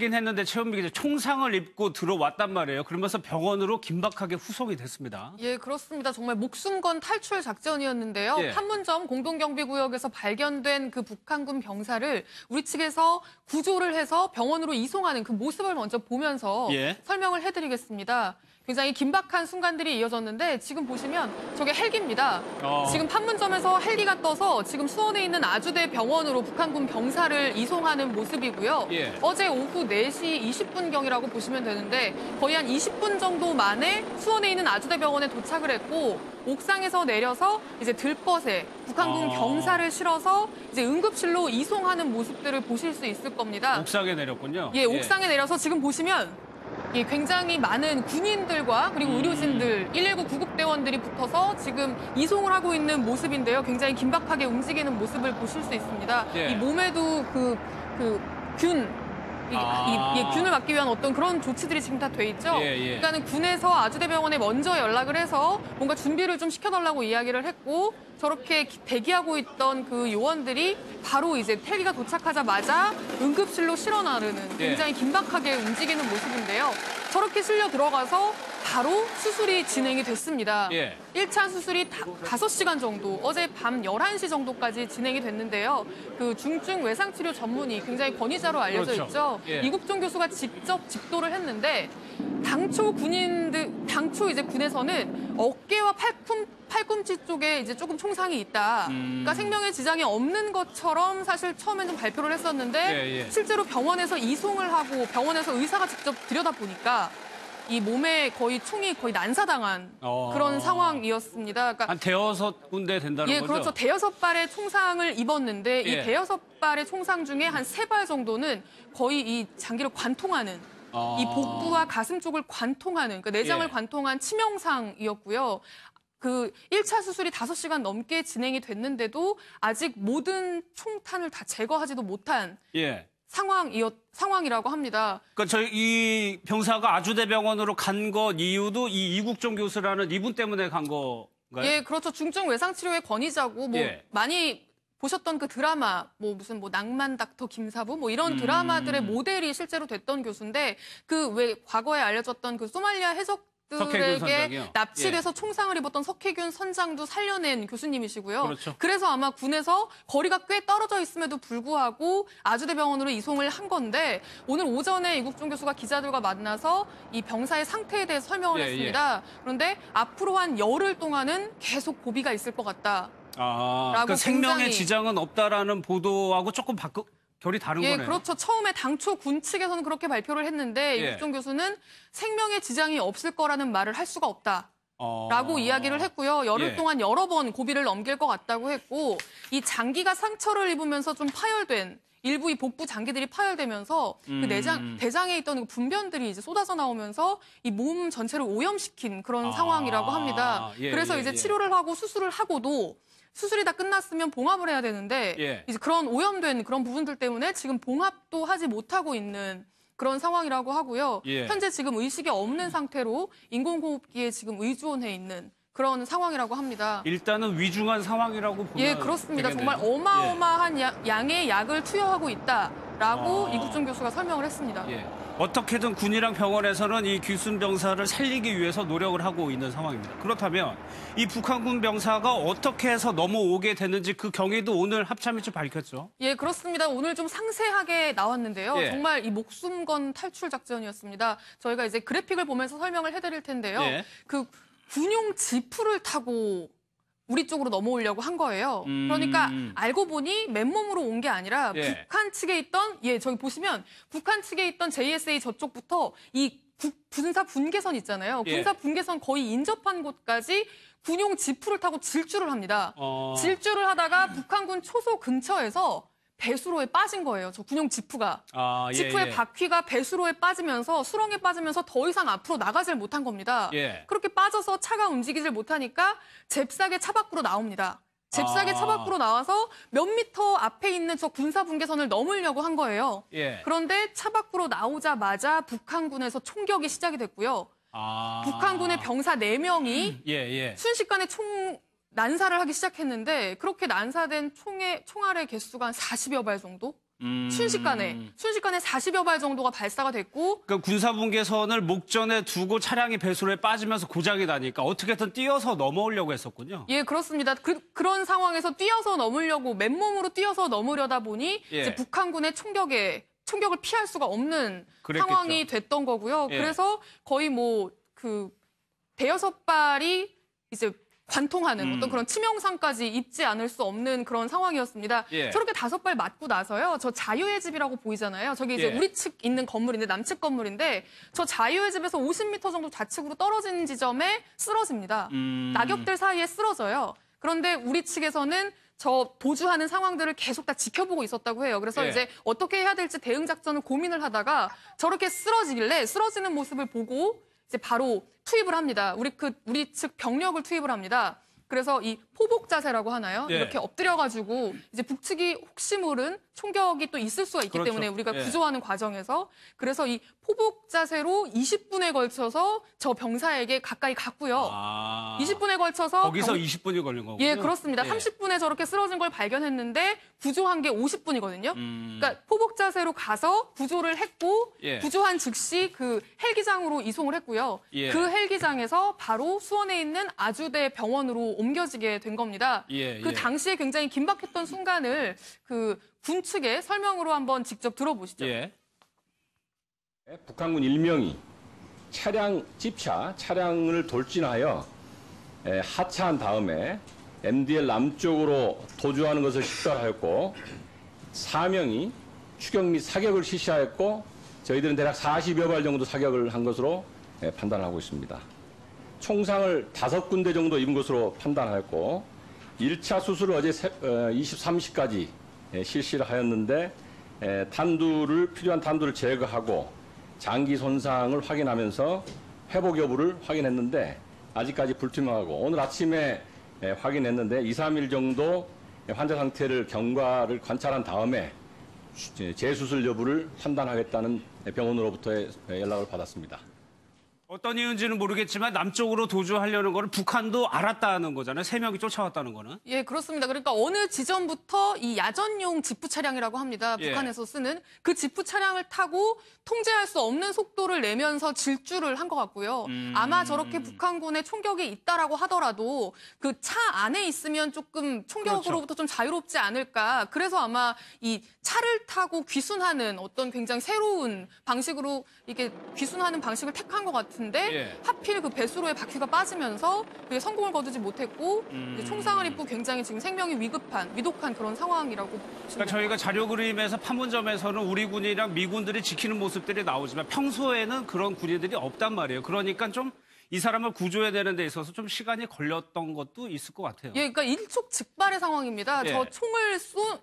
긴 했는데 최은미 기자 총상을 입고 들어왔단 말이에요. 그러면서 병원으로 긴박하게 후송이 됐습니다. 예, 그렇습니다. 정말 목숨 건 탈출 작전이었는데요. 예. 판문점 공동경비구역에서 발견된 그 북한군 병사를 우리 측에서 구조를 해서 병원으로 이송하는 그 모습을 먼저 보면서 설명을 해드리겠습니다. 굉장히 긴박한 순간들이 이어졌는데 지금 보시면 저게 헬기입니다. 지금 판문점에서 헬기가 떠서 지금 수원에 있는 아주대 병원으로 북한군 병사를 이송하는 모습이고요. 어제 오후 4시 20분경이라고 보시면 되는데 거의 한 20분 정도 만에 수원에 있는 아주대 병원에 도착을 했고 옥상에서 내려서 이제 들벗에 북한군 병사를 실어서 이제 응급실로 이송하는 모습들을 보실 수 있을 겁니다. 옥상에 내렸군요. 예, 옥상에 내려서 지금 보시면 굉장히 많은 군인들과 그리고 의료진들, 119 구급대원들이 붙어서 지금 이송을 하고 있는 모습인데요. 굉장히 긴박하게 움직이는 모습을 보실 수 있습니다. 이 몸에도 균을 막기 위한 어떤 그런 조치들이 지금 다 돼 있죠. 그러니까는 군에서 아주대병원에 먼저 연락을 해서 뭔가 준비를 좀 시켜달라고 이야기를 했고 저렇게 대기하고 있던 그 요원들이 바로 이제 헬기가 도착하자마자 응급실로 실어 나르는 굉장히 긴박하게 움직이는 모습인데요. 저렇게 실려 들어가서 바로 수술이 진행이 됐습니다. 1차 수술이 5시간 정도, 어제 밤 11시 정도까지 진행이 됐는데요. 그 중증 외상치료 전문의, 굉장히 권위자로 알려져 있죠. 이국종 교수가 직접 집도를 했는데 당초 이제 군에서는 어깨와 팔꿈치 쪽에 이제 조금 총상이 있다. 그러니까 생명에 지장이 없는 것처럼 사실 처음엔 좀 발표를 했었는데 실제로 병원에서 이송을 하고 병원에서 의사가 직접 들여다보니까 이 몸에 총이 거의 난사당한 그런 상황이었습니다. 그러니까 한 대여섯 군데 된다는 거죠? 그렇죠. 대여섯 발의 총상을 입었는데 이 대여섯 발의 총상 중에 한 3발 정도는 거의 이 장기를 관통하는 이 복부와 가슴 쪽을 관통하는, 그러니까 내장을 관통한 치명상이었고요. 그 1차 수술이 5시간 넘게 진행이 됐는데도 아직 모든 총탄을 다 제거하지도 못한 상황이라고 합니다. 그러니까 이 병사가 아주대병원으로 간 것 이유도 이 이국종 교수라는 이분 때문에 간 건가요? 예, 그렇죠. 중증 외상치료의 권위자고 많이 보셨던 그 드라마, 무슨 낭만 닥터 김사부 이런 드라마들의 모델이 실제로 됐던 교수인데 그 왜 과거에 알려졌던 그 소말리아 해적들에게 납치돼서 총상을 입었던 석혜균 선장도 살려낸 교수님이시고요. 그래서 아마 군에서 거리가 꽤 떨어져 있음에도 불구하고 아주대병원으로 이송을 한 건데 오늘 오전에 이국종 교수가 기자들과 만나서 이 병사의 상태에 대해서 설명을 했습니다. 그런데 앞으로 한 열흘 동안은 계속 고비가 있을 것 같다. 그러니까 생명에 지장은 없다라는 보도하고 조금 결이 다른 거네요. 그렇죠. 처음에 당초 군 측에서는 그렇게 발표를 했는데 이국종 교수는 생명에 지장이 없을 거라는 말을 할 수가 없다라고 이야기를 했고요. 열흘 동안 여러 번 고비를 넘길 것 같다고 했고 이 장기가 상처를 입으면서 좀 파열된 일부 이 복부 장기들이 파열되면서 그 대장에 있던 분변들이 이제 쏟아져 나오면서 이 몸 전체를 오염시킨 그런 상황이라고 합니다. 그래서 이제 치료를 하고 수술을 하고도 수술이 다 끝났으면 봉합을 해야 되는데 이제 그런 오염된 그런 부분들 때문에 지금 봉합도 하지 못하고 있는 그런 상황이라고 하고요. 현재 지금 의식이 없는 상태로 인공호흡기에 지금 의존해 있는 그런 상황이라고 합니다. 일단은 위중한 상황이라고 보면 그렇습니다. 되겠네요. 정말 어마어마한 양의 약을 투여하고 있다라고 이국종 교수가 설명을 했습니다. 어떻게든 군이랑 병원에서는 이 귀순 병사를 살리기 위해서 노력을 하고 있는 상황입니다. 그렇다면 이 북한군 병사가 어떻게 해서 넘어오게 됐는지 그 경위도 오늘 합참에서 밝혔죠. 그렇습니다. 오늘 좀 상세하게 나왔는데요. 정말 이 목숨 건 탈출 작전이었습니다. 저희가 이제 그래픽을 보면서 설명을 해드릴 텐데요. 그 군용 지프를 타고 우리 쪽으로 넘어오려고 한 거예요. 그러니까 알고 보니 맨몸으로 온 게 아니라 북한 측에 있던 저기 보시면 북한 측에 있던 JSA 저쪽부터 이 군사 분계선 있잖아요. 군사 분계선 거의 인접한 곳까지 군용 지프를 타고 질주를 합니다. 질주를 하다가 북한군 초소 근처에서 배수로에 빠진 거예요. 저 군용 지프가. 지프의 바퀴가 배수로에 빠지면서 수렁에 빠지면서 더 이상 앞으로 나가질 못한 겁니다. 그렇게 빠져서 차가 움직이질 못하니까 잽싸게 차 밖으로 나옵니다. 잽싸게 차 밖으로 나와서 몇 미터 앞에 있는 저 군사 분계선을 넘으려고 한 거예요. 그런데 차 밖으로 나오자마자 북한군에서 총격이 시작이 됐고요. 북한군의 병사 4명이 순식간에 난사를 하기 시작했는데 그렇게 난사된 총알의 개수가 한 40여 발 정도 순식간에 40여 발 정도가 발사가 됐고 그러니까 군사분계선을 목전에 두고 차량이 배수로에 빠지면서 고장이 나니까 어떻게든 뛰어서 넘어오려고 했었군요. 예, 그렇습니다. 그런 상황에서 뛰어서 넘으려고 맨몸으로 뛰어서 넘으려다 보니 예. 이제 북한군의 총격을 피할 수가 없는 그랬겠죠. 상황이 됐던 거고요. 예. 그래서 거의 뭐 대여섯 발이 이제 관통하는 어떤 그런 치명상까지 입지 않을 수 없는 그런 상황이었습니다. 예. 저렇게 5발 맞고 나서요. 저 자유의 집이라고 보이잖아요. 저기 이제 예. 우리 측 있는 건물인데 남측 건물인데 저 자유의 집에서 50m 정도 좌측으로 떨어진 지점에 쓰러집니다. 낙엽들 사이에 쓰러져요. 그런데 우리 측에서는 저 도주하는 상황들을 계속 다 지켜보고 있었다고 해요. 그래서 예. 이제 어떻게 해야 될지 대응 작전을 고민을 하다가 저렇게 쓰러지는 모습을 보고 이제 바로 투입을 합니다. 우리 측 병력을 투입을 합니다. 그래서 이 포복 자세라고 하나요? 예. 이렇게 엎드려가지고 이제 북측이 혹시 모른 총격이 또 있을 수가 있기 그렇죠. 때문에 우리가 예. 구조하는 과정에서 그래서 이 포복 자세로 20분에 걸쳐서 저 병사에게 가까이 갔고요. 20분에 걸쳐서 거기서 20분이 걸린 거군요. 예, 그렇습니다. 예. 30분에 저렇게 쓰러진 걸 발견했는데 구조한 게 50분이거든요. 그러니까 포복 자세로 가서 구조를 했고 예. 구조한 즉시 그 헬기장으로 이송을 했고요. 예. 그 헬기장에서 바로 수원에 있는 아주대 병원으로 옮겨지게 된 겁니다. 예, 그 예. 당시에 굉장히 긴박했던 순간을 그 군 측의 설명으로 한번 직접 들어보시죠. 예. 북한군 일명이 차량을 돌진하여 하차한 다음에 MDL 남쪽으로 도주하는 것을 식별하였고 4명이 추격 및 사격을 실시하였고 저희들은 대략 40여 발 정도 사격을 한 것으로 판단하고 있습니다. 총상을 5군데 정도 입은 것으로 판단하였고 1차 수술을 어제 23시까지 실시를 하였는데 필요한 탄두를 제거하고 장기 손상을 확인하면서 회복 여부를 확인했는데 아직까지 불투명하고 오늘 아침에 확인했는데 2, 3일 정도 환자 상태를 경과를 관찰한 다음에 재수술 여부를 판단하겠다는 병원으로부터의 연락을 받았습니다. 어떤 이유인지는 모르겠지만 남쪽으로 도주하려는 거를 북한도 알았다는 거잖아요. 3명이 쫓아왔다는 거는. 예, 그렇습니다. 그러니까 어느 지점부터 이 야전용 지프 차량이라고 합니다. 예. 북한에서 쓰는 그 지프 차량을 타고 통제할 수 없는 속도를 내면서 질주를 한 것 같고요. 아마 저렇게 북한군의 총격이 있다라고 하더라도 그 차 안에 있으면 조금 총격으로부터 좀 자유롭지 않을까. 그래서 아마 이 차를 타고 귀순하는 어떤 굉장히 새로운 방식으로 이게 귀순하는 방식을 택한 것 같은데 예. 하필 그 배수로에 바퀴가 빠지면서 그게 성공을 거두지 못했고 이제 총상을 입고 굉장히 지금 생명이 위독한 그런 상황이라고 보시면 그러니까 저희가 자료 그림에서 판문점에서는 우리 군이랑 미군들이 지키는 모습들이 나오지만 평소에는 그런 군인들이 없단 말이에요. 그러니까 좀 이 사람을 구조해야 되는 데 있어서 좀 시간이 걸렸던 것도 있을 것 같아요. 예, 그러니까 일촉즉발의 상황입니다. 예. 저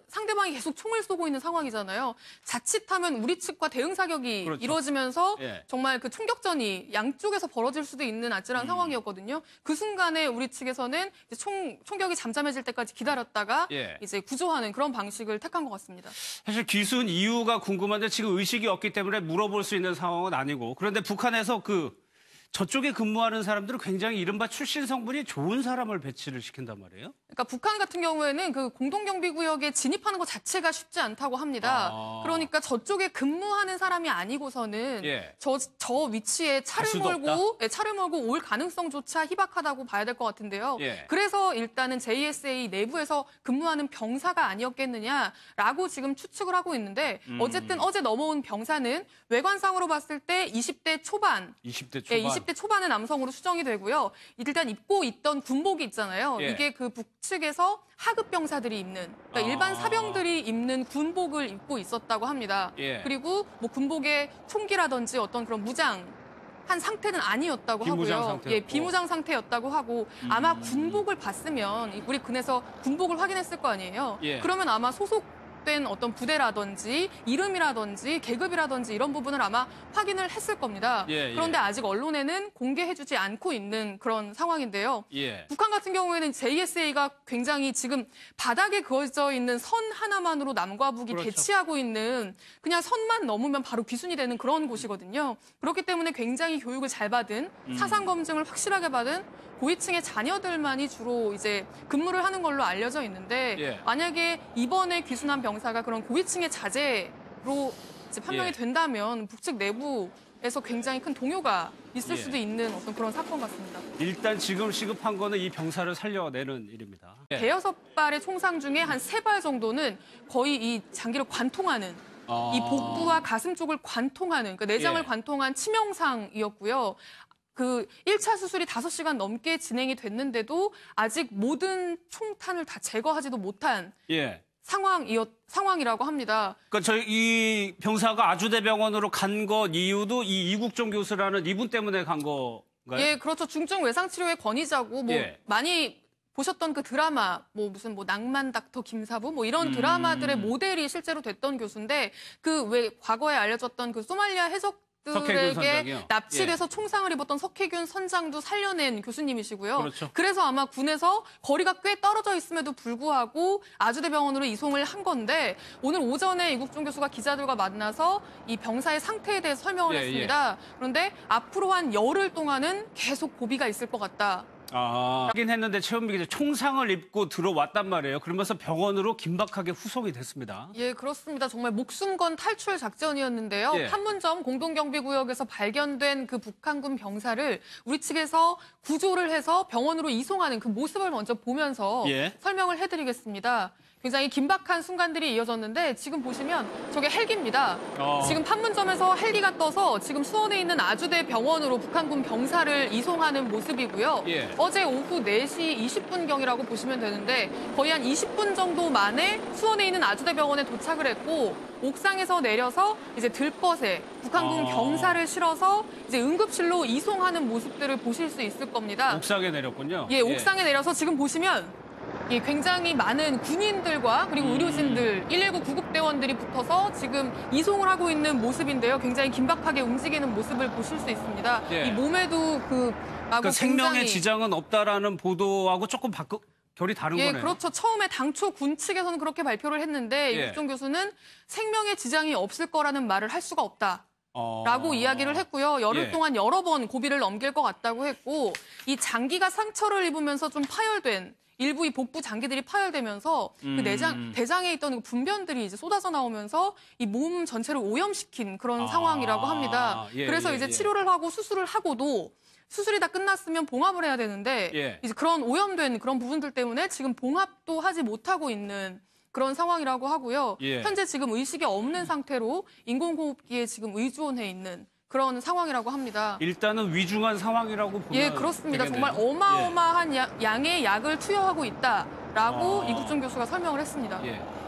상대방이 계속 총을 쏘고 있는 상황이잖아요. 자칫하면 우리 측과 대응 사격이 그렇죠. 이루어지면서 예. 정말 그 총격전이 양쪽에서 벌어질 수도 있는 아찔한 상황이었거든요. 그 순간에 우리 측에서는 이제 총격이 잠잠해질 때까지 기다렸다가 예. 이제 구조하는 그런 방식을 택한 것 같습니다. 사실 귀순 이유가 궁금한데 지금 의식이 없기 때문에 물어볼 수 있는 상황은 아니고 그런데 북한에서 저쪽에 근무하는 사람들은 굉장히 이른바 출신 성분이 좋은 사람을 배치를 시킨단 말이에요. 그러니까 북한 같은 경우에는 그 공동경비구역에 진입하는 것 자체가 쉽지 않다고 합니다. 그러니까 저쪽에 근무하는 사람이 아니고서는 예. 저 위치에 차를 수도 몰고 올 가능성조차 희박하다고 봐야 될 것 같은데요. 예. 그래서 일단은 JSA 내부에서 근무하는 병사가 아니었겠느냐라고 지금 추측을 하고 있는데 어쨌든 어제 넘어온 병사는 외관상으로 봤을 때 20대 초반 20대 초반. 예, 20대 초반의 남성으로 추정이 되고요. 일단 입고 있던 군복이 있잖아요. 예. 이게 그 북측에서 하급 병사들이 입는, 그러니까 일반 사병들이 입는 군복을 입고 있었다고 합니다. 예. 그리고 뭐 군복에 총기라든지 어떤 그런 무장 한 상태는 아니었다고 비무장 하고요. 상태였고. 예, 비무장 상태였다고 하고 아마 군복을 봤으면 우리 군에서 군복을 확인했을 거 아니에요. 예. 그러면 아마 소속된 어떤 부대라든지 이름이라든지 계급이라든지 이런 부분을 아마 확인을 했을 겁니다. 예, 예. 그런데 아직 언론에는 공개해주지 않고 있는 그런 상황인데요. 예. 북한 같은 경우에는 JSA가 굉장히 지금 바닥에 그어져 있는 선 하나만으로 남과 북이 그렇죠. 대치하고 있는 그냥 선만 넘으면 바로 귀순이 되는 그런 곳이거든요. 그렇기 때문에 굉장히 교육을 잘 받은 사상 검증을 확실하게 받은 고위층의 자녀들만이 주로 이제 근무를 하는 걸로 알려져 있는데 예. 만약에 이번에 귀순한 병사 병사가 그런 고위층의 자제로 이제 판명이 된다면 북측 내부에서 굉장히 큰 동요가 있을 수도 있는 어떤 그런 사건 같습니다. 일단 지금 시급한 거는 이 병사를 살려내는 일입니다. 대여섯 발의 총상 중에 한 3발 정도는 거의 이 장기를 관통하는 이 복부와 가슴 쪽을 관통하는, 그러니까 내장을 관통한 치명상이었고요. 그 1차 수술이 5시간 넘게 진행이 됐는데도 아직 모든 총탄을 다 제거하지도 못한 상황이라고 합니다. 그러니까 저희 이 병사가 아주대병원으로 간 것 이유도 이 이국종 교수라는 이분 때문에 간 거가요? 예, 그렇죠. 중증 외상 치료의 권위자고 뭐 많이 보셨던 그 드라마, 뭐 무슨 뭐 낭만 닥터 김사부 뭐 이런 드라마들의 모델이 실제로 됐던 교수인데 그 왜 과거에 알려졌던 그 소말리아 해적들에게 납치돼서 총상을 입었던 석혜균 선장도 살려낸 교수님이시고요. 그렇죠. 그래서 아마 군에서 거리가 꽤 떨어져 있음에도 불구하고 아주대병원으로 이송을 한 건데 오늘 오전에 이국종 교수가 기자들과 만나서 이 병사의 상태에 대해서 설명을 했습니다. 그런데 앞으로 한 열흘 동안은 계속 고비가 있을 것 같다. 하긴 했는데 최은미 기자 총상을 입고 들어왔단 말이에요. 그러면서 병원으로 긴박하게 후송이 됐습니다. 예, 그렇습니다. 정말 목숨 건 탈출 작전이었는데요. 판문점 공동경비구역에서 발견된 그 북한군 병사를 우리 측에서 구조를 해서 병원으로 이송하는 그 모습을 먼저 보면서 설명을 해드리겠습니다. 굉장히 긴박한 순간들이 이어졌는데 지금 보시면 저게 헬기입니다. 지금 판문점에서 헬기가 떠서 지금 수원에 있는 아주대 병원으로 북한군 병사를 이송하는 모습이고요. 어제 오후 4시 20분경이라고 보시면 되는데 거의 한 20분 정도 만에 수원에 있는 아주대 병원에 도착을 했고 옥상에서 내려서 이제 들벗에 북한군 병사를 실어서 이제 응급실로 이송하는 모습들을 보실 수 있을 겁니다. 옥상에 내렸군요. 예, 옥상에 내려서 지금 보시면 굉장히 많은 군인들과 그리고 의료진들, 119 구급대원들이 붙어서 지금 이송을 하고 있는 모습인데요. 굉장히 긴박하게 움직이는 모습을 보실 수 있습니다. 이 몸에도 그러니까 생명의 지장은 없다라는 보도하고 조금 결이 다른 거네요. 그렇죠. 처음에 당초 군 측에서는 그렇게 발표를 했는데 이국종 교수는 생명의 지장이 없을 거라는 말을 할 수가 없다. 라고 이야기를 했고요. 열흘 동안 여러 번 고비를 넘길 것 같다고 했고 이 장기가 상처를 입으면서 좀 파열된 일부 이 복부 장기들이 파열되면서 그 대장에 있던 그 분변들이 이제 쏟아져 나오면서 이 몸 전체를 오염시킨 그런 상황이라고 합니다. 그래서 이제 치료를 하고 수술을 하고도 수술이 다 끝났으면 봉합을 해야 되는데 이제 그런 오염된 그런 부분들 때문에 지금 봉합도 하지 못하고 있는 그런 상황이라고 하고요. 현재 지금 의식이 없는 상태로 인공호흡기에 지금 의존해 있는 그런 상황이라고 합니다. 일단은 위중한 상황이라고 보면 그렇습니다. 되겠네요. 정말 어마어마한 양의 약을 투여하고 있다라고 이국종 교수가 설명을 했습니다.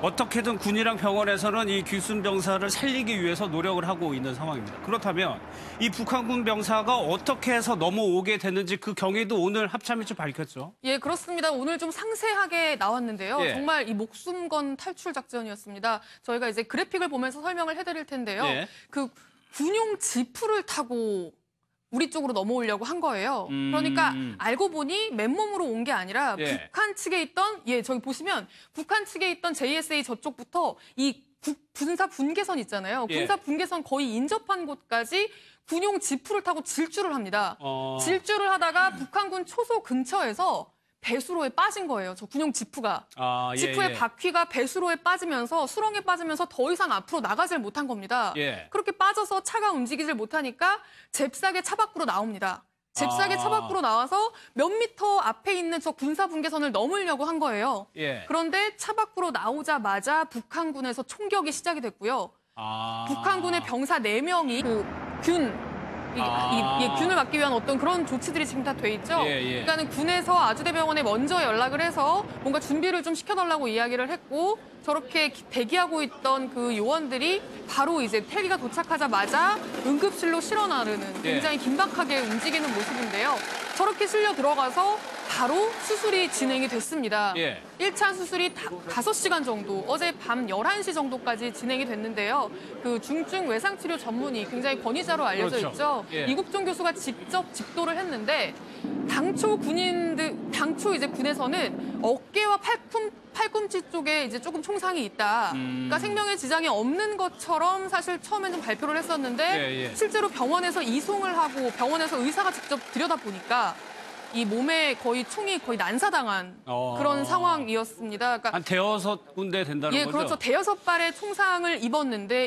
어떻게든 군이랑 병원에서는 이 귀순 병사를 살리기 위해서 노력을 하고 있는 상황입니다. 그렇다면 이 북한군 병사가 어떻게 해서 넘어오게 됐는지 그 경위도 오늘 합참이 좀 밝혔죠. 그렇습니다. 오늘 좀 상세하게 나왔는데요. 정말 이 목숨 건 탈출 작전이었습니다. 저희가 이제 그래픽을 보면서 설명을 해드릴 텐데요. 그 군용 지프를 타고 우리 쪽으로 넘어오려고 한 거예요. 그러니까 알고 보니 맨몸으로 온 게 아니라 북한 측에 있던 저기 보시면 북한 측에 있던 JSA 저쪽부터 이 군사 분계선 있잖아요. 군사 분계선 거의 인접한 곳까지 군용 지프를 타고 질주를 합니다. 질주를 하다가 북한군 초소 근처에서 배수로에 빠진 거예요. 저 군용 지프가. 지프의 바퀴가 배수로에 빠지면서 수렁에 빠지면서 더 이상 앞으로 나가질 못한 겁니다. 그렇게 빠져서 차가 움직이질 못하니까 잽싸게 차 밖으로 나옵니다. 잽싸게 차 밖으로 나와서 몇 미터 앞에 있는 저 군사 분계선을 넘으려고 한 거예요. 그런데 차 밖으로 나오자마자 북한군에서 총격이 시작이 됐고요. 북한군의 병사 4명이 균을 막기 위한 어떤 그런 조치들이 지금 다 돼 있죠. 그러니까는 군에서 아주대병원에 먼저 연락을 해서 뭔가 준비를 좀 시켜달라고 이야기를 했고 저렇게 대기하고 있던 그 요원들이 바로 이제 헬기가 도착하자마자 응급실로 실어 나르는 굉장히 긴박하게 움직이는 모습인데요. 저렇게 실려 들어가서 바로 수술이 진행이 됐습니다. 1차 수술이 5시간 정도, 어제 밤 11시 정도까지 진행이 됐는데요. 그 중증 외상치료 전문의, 굉장히 권위자로 알려져 있죠. 이국종 교수가 직접 집도를 했는데 당초 이제 군에서는 어깨와 팔꿈치 쪽에 이제 조금 총상이 있다. 그러니까 생명의 지장이 없는 것처럼 사실 처음엔 좀 발표를 했었는데 실제로 병원에서 이송을 하고 병원에서 의사가 직접 들여다보니까 이 몸에 거의 총이 거의 난사당한 그런 상황이었습니다. 그러니까 한 대여섯 군데 된다는 예, 거죠? 그렇죠. 대여섯 발의 총상을 입었는데